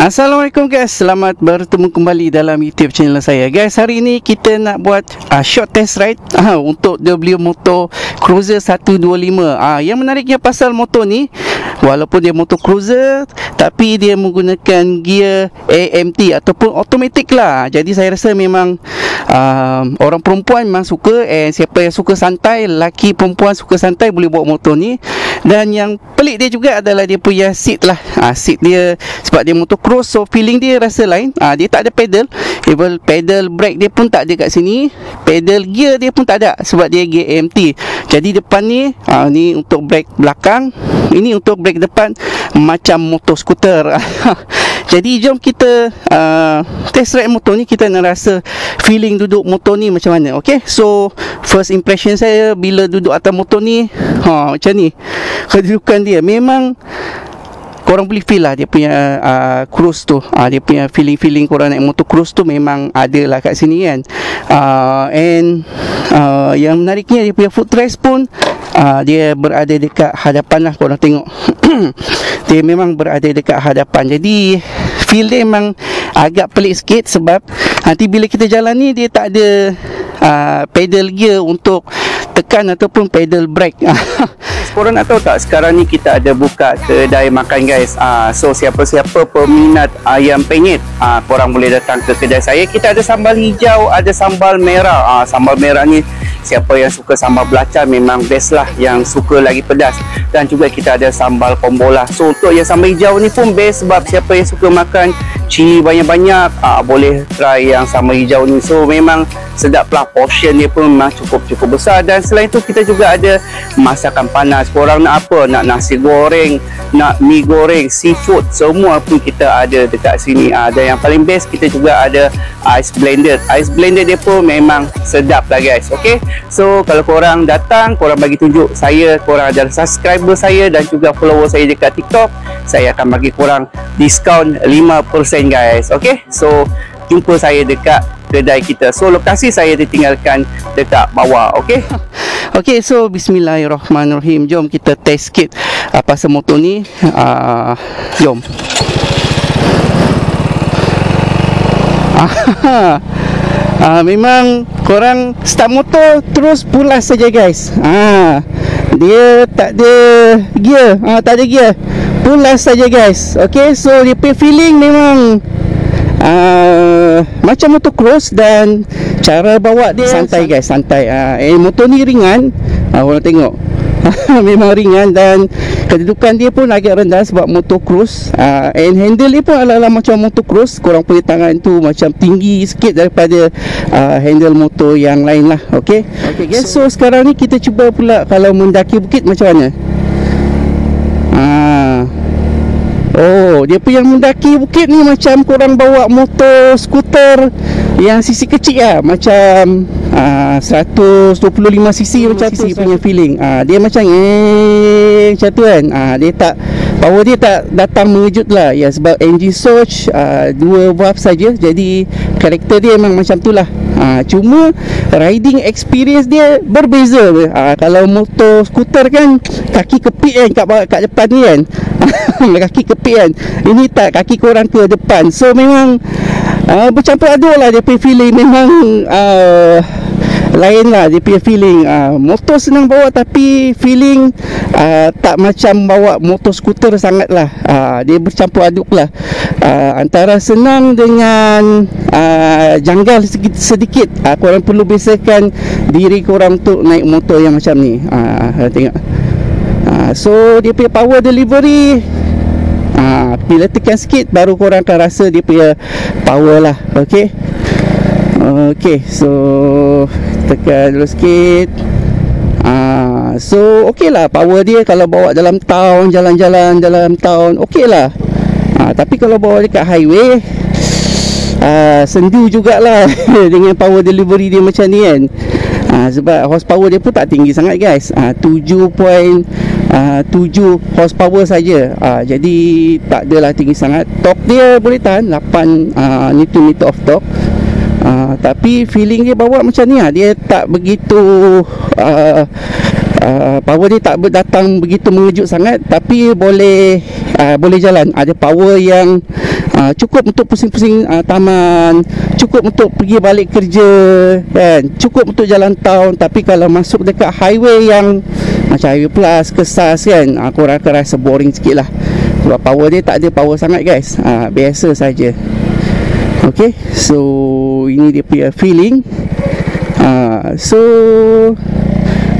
Assalamualaikum guys, selamat bertemu kembali dalam YouTube channel saya. Guys, hari ini kita nak buat short test ride untuk WD Motor Cruiser 125. Yang menariknya pasal motor ni, walaupun dia motor cruiser, tapi dia menggunakan gear AMT ataupun automatic lah. Jadi saya rasa memang orang perempuan memang suka, and siapa yang suka santai, lelaki perempuan suka santai, boleh bawa motor ni. Dan yang pelik dia juga adalah dia punya seat lah. Seat dia, sebab dia motor cruise, so feeling dia rasa lain. Dia tak ada pedal, even pedal brake dia pun tak ada kat sini, pedal gear dia pun tak ada sebab dia gear AMT. Jadi depan ni, ni untuk brake belakang, ini untuk brake depan, macam motor skuter. Jadi jom kita test ride motor ni, kita nak rasa feeling duduk motor ni macam mana. Okay, so first impression saya bila duduk atas motor ni, macam ni kedudukan dia. Memang korang boleh feel lah dia punya cruise tu, dia punya feeling korang naik motor cruise tu memang ada lah kat sini kan. And yang menariknya, dia punya footrest pun dia berada dekat hadapan lah, korang tengok. Dia memang berada dekat hadapan. Jadi feel dia memang agak pelik sikit, sebab nanti bila kita jalan ni, dia tak ada pedal gear untuk tekan ataupun pedal brake. Korang nak tahu tak, sekarang ni kita ada buka kedai makan guys. So siapa-siapa peminat ayam penyet, korang boleh datang ke kedai saya. Kita ada sambal hijau, ada sambal merah. Sambal merah ni, siapa yang suka sambal belacan memang best lah, yang suka lagi pedas. Dan juga kita ada sambal kombola. So untuk yang sambal hijau ni pun best, sebab siapa yang suka makan cili banyak-banyak, boleh try yang sambal hijau ni. So memang sedap lah, portion dia pun memang cukup besar. Dan selain tu kita juga ada masakan panas. Korang nak apa? Nak nasi goreng, nak mi goreng, seafood, semua pun kita ada dekat sini. Dan yang paling best, kita juga ada ice blended. Ice blended dia pun memang sedap lah guys. Okay, so kalau korang datang, korang bagi tunjuk saya korang adalah subscriber saya dan juga follower saya dekat TikTok, saya akan bagi korang diskaun 5% guys. Okay, so jumpa saya dekat kedai kita. So lokasi saya ditinggalkan dekat bawah. Okay. Okay, so bismillahirrahmanirrahim. Jom kita test sikit pasal motor ni. Jom. Memang korang start motor terus pulas saja guys. Dia tak ada gear, tak ada gear, pulas saja guys. Okay, so dia punya feeling memang macam motor cross, dan cara bawa dia santai guys, santai. Motor ni ringan, korang tengok. Memang ringan, dan kedudukan dia pun agak rendah sebab motor cruise. And handle dia pun ala-ala macam motor cruise. Korang punya tangan tu macam tinggi sikit daripada handle motor yang lain lah. Okay, guys, so sekarang ni kita cuba pula kalau mendaki bukit macam mana. Oh, dia punya mendaki bukit ni macam korang bawa motor skuter yang sisi kecil lah, macam 125cc macam tu punya feeling. Dia macam macam tu kan. Dia tak, power dia tak datang mengejut lah ya, sebab engine source 2 valve saja. Jadi karakter dia memang macam tu lah. Cuma riding experience dia berbeza. Kalau motor skuter kan kaki kepit kan kat depan ni kan. Kaki kepit kan, ini tak, kaki korang ke depan. So memang bercampur aduk lah dia punya feeling. Memang lain lah dia punya feeling. Motor senang bawa, tapi feeling tak macam bawa motor skuter sangat lah. Dia bercampur aduk lah, antara senang dengan janggal sedikit. Korang perlu biasakan diri korang untuk naik motor yang macam ni. Tengok. So dia punya power delivery, bila tekan sikit baru korang akan rasa dia punya power lah. Okay. Okay, so tekan dulu sikit. So okay lah, power dia kalau bawa dalam town, jalan-jalan dalam town, okay lah. Tapi kalau bawa dekat highway, sendu jugalah dengan power delivery dia macam ni kan. Sebab horsepower dia pun tak tinggi sangat guys. 7.7 horsepower saja. Jadi tak adalah tinggi sangat. Torque dia boleh tahan 8 Nm of torque. Tapi feeling dia bawa macam ni lah. Dia tak begitu power dia tak datang begitu mengejut sangat, tapi boleh jalan. Ada power yang cukup untuk pusing-pusing taman, cukup untuk pergi balik kerja kan, cukup untuk jalan town. Tapi kalau masuk dekat highway yang macam highway plus ke SAS kan, korang akan rasa boring sikit lah, sebab power dia tak ada power sangat guys, biasa saja. Okay, so ini dia punya feeling.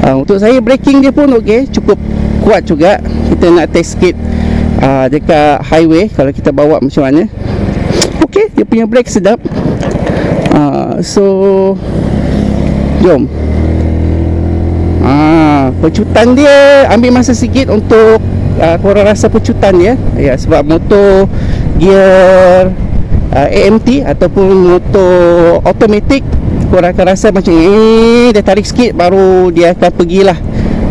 Untuk saya braking dia pun okay, cukup kuat juga. Kita nak test sikit dekat highway kalau kita bawa macam mana. Okay, dia punya brake sedap. So jom. Pecutan dia ambil masa sikit untuk korang rasa pecutan dia. Ya, sebab motor gear AMT ataupun motor automatic, korang akan rasa macam dia tarik sikit baru dia akan pergilah.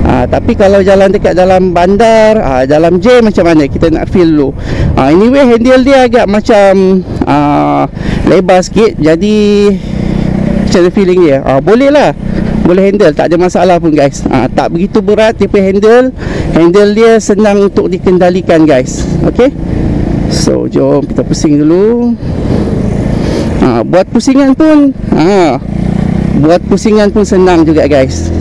Tapi kalau jalan dekat dalam bandar, dalam jam macam mana, kita nak feel dulu. Anyway, handle dia agak macam lebar sikit. Jadi macam mana feeling dia? Boleh lah, boleh handle, tak ada masalah pun guys. Tak begitu berat dia punya handle. Handle dia senang untuk dikendalikan guys. Okay, so jom kita pusing dulu. Buat pusingan pun senang juga guys.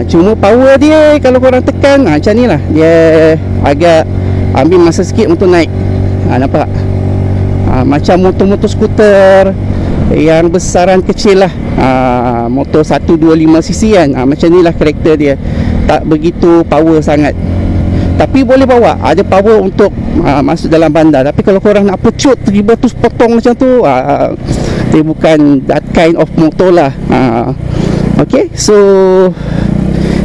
Cuma power dia kalau korang tekan macam ni lah, dia agak ambil masa sikit untuk naik. Nampak? Macam motor-motor skuter yang besaran kecil lah, motor 125cc kan, macam ni lah karakter dia. Tak begitu power sangat, tapi boleh bawa, ada power untuk masuk dalam bandar. Tapi kalau korang nak pecut tiba tu potong macam tu, dia bukan that kind of motor lah. Okay, so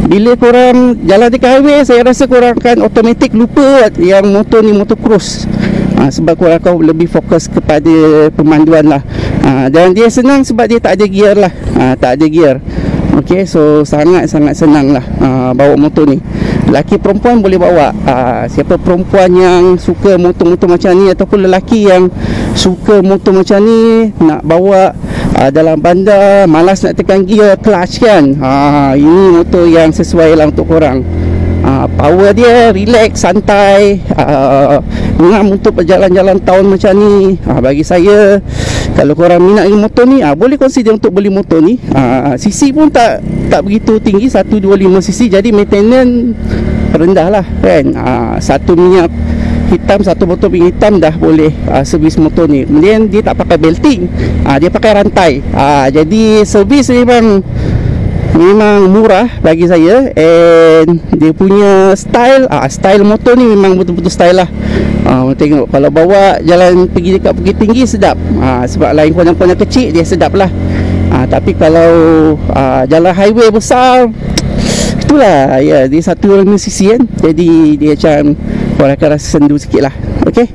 bila korang jalan dekat highway, saya rasa korang akan automatic lupa yang motor ni motor cruise. Sebab korang akan lebih fokus kepada pemanduan lah. Dan dia senang sebab dia tak ada gear lah, tak ada gear. Okay, so sangat-sangat senang lah bawa motor ni. Lelaki perempuan boleh bawa. Siapa perempuan yang suka motor-motor macam ni, ataupun lelaki yang suka motor macam ni, nak bawa dalam bandar, malas nak tekan gear, clutch kan, ini motor yang sesuai lah untuk korang. Power dia relax, santai, ngam untuk berjalan-jalan tahun macam ni. Bagi saya, kalau korang minat motor ni, boleh consider untuk beli motor ni. CC pun tak begitu tinggi, 125cc, jadi maintenance rendah lah kan. Satu minyak hitam, satu botol minyak hitam dah boleh servis motor ni. Kemudian dia tak pakai belting, dia pakai rantai. Jadi servis memang murah bagi saya. And dia punya style motor ni memang betul-betul style lah. Tengok kalau bawa jalan pergi dekat Bukit Tinggi sedap. Sebab lain kolam-kolam kecil dia sedap lah. Tapi kalau jalan highway besar, itulah ya, dia 125cc kan, jadi dia macam korang akan rasa sendu sikit lah. Okay,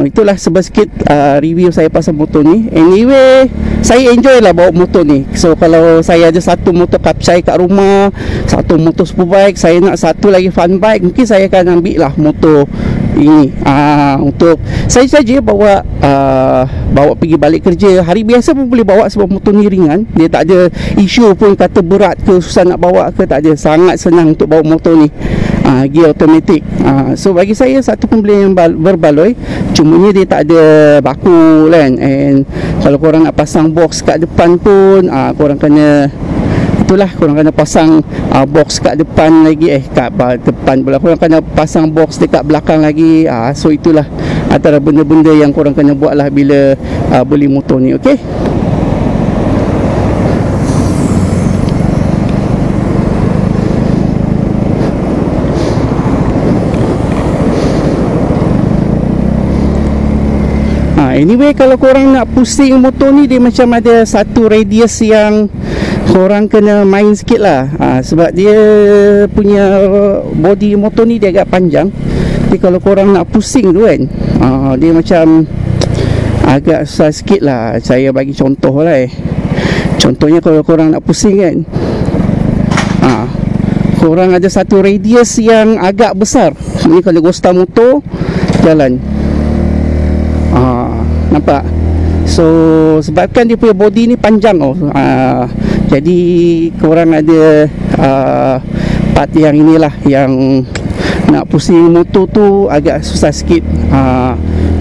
itulah sedikit review saya pasal motor ni. Anyway, saya enjoy lah bawa motor ni. So kalau saya ada satu motor Kapcai kat rumah, satu motor superbike, saya nak satu lagi fun bike, mungkin saya akan ambil lah motor ini. Untuk saya saja bawa pergi balik kerja. Hari biasa pun boleh bawa sebab motor ni ringan. Dia tak ada isu pun kata berat ke, susah nak bawa ke, tak ada. Sangat senang untuk bawa motor ni. Gear automatic. So bagi saya satu pembelian yang berbaloi. Cumanya dia tak ada baku kan. And kalau korang nak pasang box kat depan pun, korang kena, itulah, korang kena pasang box kat depan lagi, kat depan pula, korang kena pasang box dekat belakang lagi. So itulah antara benda-benda yang korang kena buat lah bila beli motor ni. Okay, anyway, kalau korang nak pusing motor ni, dia macam ada satu radius yang korang kena main sikit lah. Sebab dia punya body motor ni dia agak panjang. Jadi kalau korang nak pusing tu kan, dia macam agak susah sikit lah. Saya bagi contoh lah. Contohnya kalau korang nak pusing kan, korang ada satu radius yang agak besar. Ni kalau Costa motor jalan, nampak? So sebabkan dia punya body ni panjang, jadi korang ada part yang inilah yang nak pusing motor tu agak susah sikit.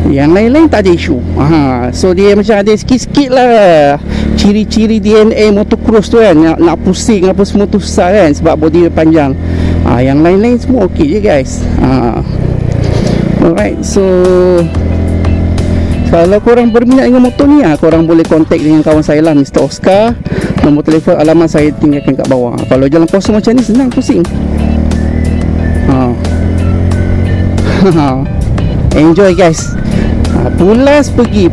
Yang lain-lain tak ada isu. So dia macam ada sikit-sikit lah ciri-ciri DNA motocross tu kan, nak pusing apa semua tu susah kan, sebab body dia panjang. Yang lain-lain semua okey je guys. Alright, so kalau korang berminat dengan motor ni, korang boleh contact dengan kawan saya lah, Mr. Oscar. Nombor telefon, alamat saya tinggalkan kat bawah. Kalau jalan kosong macam ni senang pusing. Enjoy guys. Pulas pergi.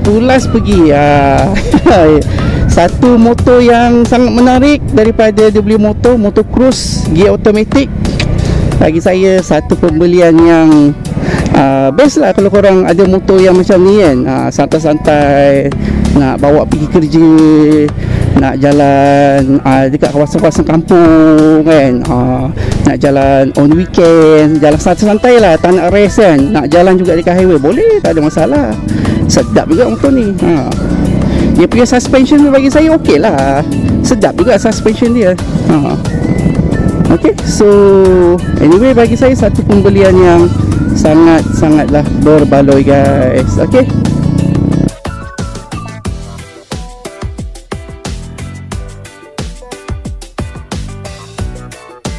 Satu motor yang sangat menarik daripada dia motor motocross gear automatic. Bagi saya satu pembelian yang best lah kalau korang ada motor yang macam ni kan. Santai-santai nak bawa pergi kerja, nak jalan dekat kawasan-kawasan kampung kan, nak jalan on weekend, jalan santai-santai lah, tak nak rest kan, nak jalan juga dekat highway, boleh, tak ada masalah. Sedap juga motor ni. Dia punya suspension tu bagi saya okey lah, sedap juga suspension dia. Okay, so anyway bagi saya satu pembelian yang sangat-sangatlah berbaloi guys. Okay,